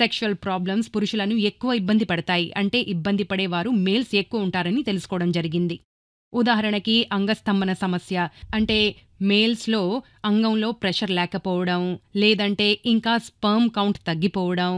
Sexual problems పురుషులను ఎక్కువ ఇబ్బంది పడతాయి. అంటే ఇబ్బంది పడేవారు మేల్స్ ఎక్కువ ఉంటారని తెలుసుకోవడం జరిగింది. ఉదాహరణకి అంగస్తంభన సమస్య, అంటే మేల్స్లో అంగంలో ప్రెషర్ లేకపోవడం, లేదంటే ఇంకా స్పర్మ్ కౌంట్ తగ్గిపోవడం,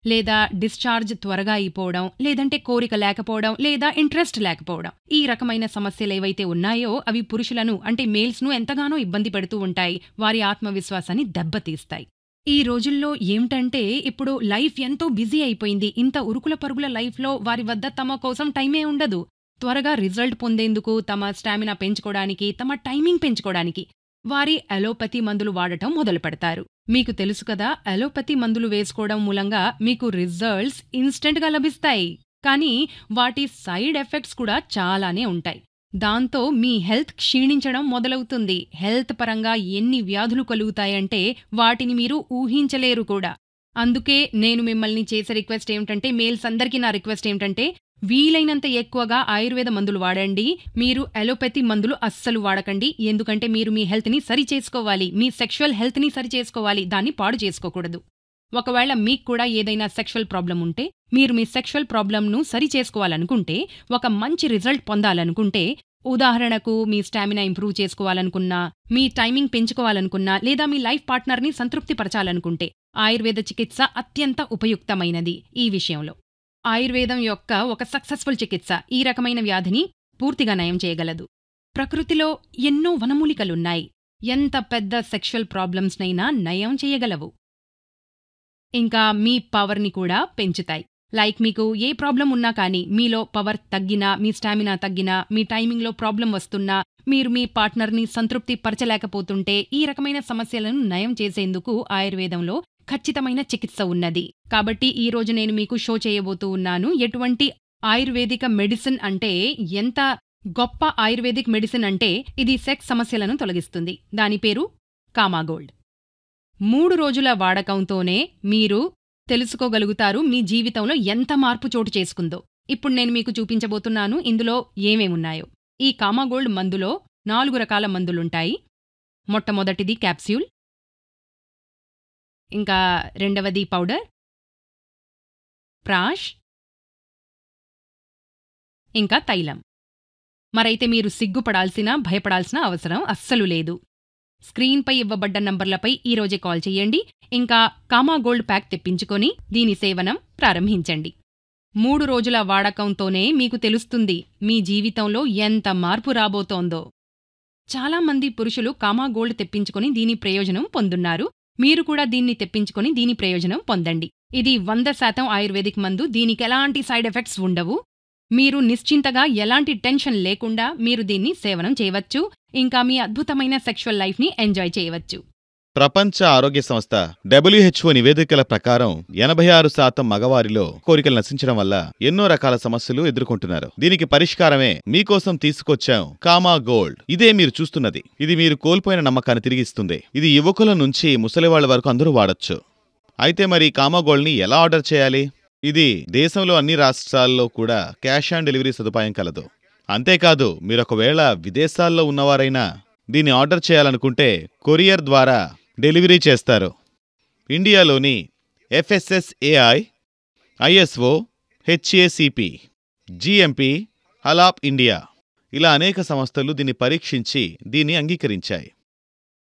లేదా డిశ్చార్జ్ త్వరగా అయిపోవడం, లేదంటే కోరిక లేకపోవడం, లేదా ఇంట్రెస్ట్ లేకపోవడం. ఈ రకమైన సమస్యలేవైతే ఉన్నాయో అవి పురుషులను అంటే మేల్స్ను ఎంతగానో ఇబ్బంది పెడుతూ ఉంటాయి. వారి ఆత్మవిశ్వాసాన్ని దెబ్బతీస్తాయి. ఈ రోజుల్లో ఏమిటంటే ఇప్పుడు లైఫ్ ఎంతో బిజీ అయిపోయింది. ఇంత ఉరుకుల పరుగుల లైఫ్లో వారి వద్ద తమ కోసం టైమే ఉండదు. త్వరగా రిజల్ట్ పొందేందుకు, తమ స్టామినా పెంచుకోవడానికి, తమ టైమింగ్ పెంచుకోవడానికి వారి అలోపతి మందులు వాడటం మొదలు పెడతారు. మీకు తెలుసు కదా, అలోపతి మందులు వేసుకోవడం మూలంగా మీకు రిజల్ట్స్ ఇన్స్టెంట్గా లభిస్తాయి. కానీ వాటి సైడ్ ఎఫెక్ట్స్ కూడా చాలానే ఉంటాయి. దాంతో మీ హెల్త్ క్షీణించడం మొదలవుతుంది. హెల్త్ పరంగా ఎన్ని వ్యాధులు కలుగుతాయంటే వాటిని మీరు ఊహించలేరు కూడా. అందుకే నేను మిమ్మల్ని చేసే రిక్వెస్ట్ ఏమిటంటే, మేల్స్ అందరికీ నా రిక్వెస్ట్ ఏమిటంటే, వీలైనంత ఎక్కువగా ఆయుర్వేద మందులు వాడండి. మీరు అలోపతి మందులు అస్సలు వాడకండి. ఎందుకంటే మీరు మీ హెల్త్ని సరి చేసుకోవాలి, మీ సెక్షువల్ హెల్త్ని సరి చేసుకోవాలి, దాన్ని పాడు చేసుకోకూడదు. ఒకవేళ మీకు కూడా ఏదైనా సెక్షువల్ ప్రాబ్లం ఉంటే, మీరు మీ సెక్షువల్ ప్రాబ్లంను సరి చేసుకోవాలనుకుంటే, ఒక మంచి రిజల్ట్ పొందాలనుకుంటే, ఉదాహరణకు మీ స్టామినా ఇంప్రూవ్ చేసుకోవాలనుకున్నా, మీ టైమింగ్ పెంచుకోవాలనుకున్నా, లేదా మీ లైఫ్ పార్ట్నర్ని సంతృప్తిపరచాలనుకుంటే ఆయుర్వేద చికిత్స అత్యంత ఉపయుక్తమైనది. ఈ విషయంలో ఆయుర్వేదం యొక్క ఒక సక్సెస్ఫుల్ చికిత్స ఈ రకమైన వ్యాధిని పూర్తిగా నయం చేయగలదు. ప్రకృతిలో ఎన్నో వనమూలికలున్నాయి. ఎంత పెద్ద సెక్షువల్ ప్రాబ్లమ్స్నైనా నయం చేయగలవు. ఇంకా మీ పవర్ని కూడా పెంచుతాయి. లైక్ మీకు ఏ ప్రాబ్లం ఉన్నా కానీ, మీలో పవర్ తగ్గినా, మీ స్టామినా తగ్గినా, మీ టైమింగ్లో ప్రాబ్లం వస్తున్నా, మీరు మీ పార్ట్నర్ని సంతృప్తి పరచలేకపోతుంటే, ఈ రకమైన సమస్యలను నయం చేసేందుకు ఆయుర్వేదంలో ఖచ్చితమైన చికిత్స ఉన్నది. కాబట్టి ఈ రోజు నేను మీకు షో చేయబోతూ ఉన్నాను. ఎటువంటి ఆయుర్వేదిక మెడిసిన్ అంటే, ఎంత గొప్ప ఆయుర్వేదిక్ మెడిసిన్ అంటే, ఇది సెక్స్ సమస్యలను తొలగిస్తుంది. దాని పేరు కామాగోల్డ్. 3 రోజుల వాడకంతోనే మీరు తెలుసుకోగలుగుతారు మీ జీవితంలో ఎంత మార్పు చోటు చేసుకుందో. ఇప్పుడు నేను మీకు చూపించబోతున్నాను ఇందులో ఏమేమున్నాయో. ఈ కామాగోల్డ్ మందులో 4 రకాల మందులుంటాయి. మొట్టమొదటిది క్యాప్స్యూల్, ఇంకా రెండవది పౌడర్, ప్రాష్, ఇంకా తైలం. మరైతే మీరు సిగ్గుపడాల్సిన, భయపడాల్సిన అవసరం అస్సలు లేదు. స్క్రీన్పై ఇవ్వబడ్డ నంబర్లపై ఈరోజే కాల్ చెయ్యండి. ఇంకా కామాగోల్డ్ ప్యాక్ తెప్పించుకొని దీని సేవనం ప్రారంభించండి. 3 రోజుల వాడకంతోనే మీకు తెలుస్తుంది మీ జీవితంలో ఎంత మార్పు రాబోతోందో. చాలామంది పురుషులు కామాగోల్డ్ తెప్పించుకొని దీని ప్రయోజనం పొందున్నారు. మీరు కూడా దీన్ని తెప్పించుకొని దీని ప్రయోజనం పొందండి. ఇది 100% ఆయుర్వేదిక్ మందు. దీనికెలాంటి సైడ్ ఎఫెక్ట్స్ ఉండవు. మీరు నిశ్చింతగా, ఎలాంటి టెన్షన్ లేకుండా మీరు దీన్ని సేవనం చేయవచ్చు. ఇంకా మీ అద్భుతమైన సెక్షువల్ లైఫ్ని ఎంజాయ్ చేయవచ్చు. ప్రపంచ ఆరోగ్య సంస్థ WHO నివేదికల ప్రకారం 86% మగవారిలో కోరికలు నశించడం వల్ల ఎన్నో రకాల సమస్యలు ఎదుర్కొంటున్నారు. దీనికి పరిష్కారమే మీకోసం తీసుకొచ్చాం కామాగోల్డ్. ఇదే మీరు చూస్తున్నది. ఇది మీరు కోల్పోయిన నమ్మకాన్ని తిరిగిస్తుంది. ఇది యువకుల నుంచి ముసలివాళ్ల వరకు అందరూ వాడొచ్చు. అయితే మరి కామాగోల్డ్ని ఎలా ఆర్డర్ చేయాలి? ఇది దేశంలో అన్ని రాష్ట్రాల్లో కూడా క్యాష్ ఆన్ డెలివరీ సదుపాయం కలదు. అంతేకాదు, మీరొకవేళ విదేశాల్లో ఉన్నవారైనా దీన్ని ఆర్డర్ చేయాలనుకుంటే కొరియర్ ద్వారా డెలివరీ చేస్తారు. ఇండియాలోని FSSAI, ISO, HACP, GMP, హలాప్ ఇండియా ఇలా అనేక సంస్థలు దీన్ని పరీక్షించి దీన్ని అంగీకరించాయి.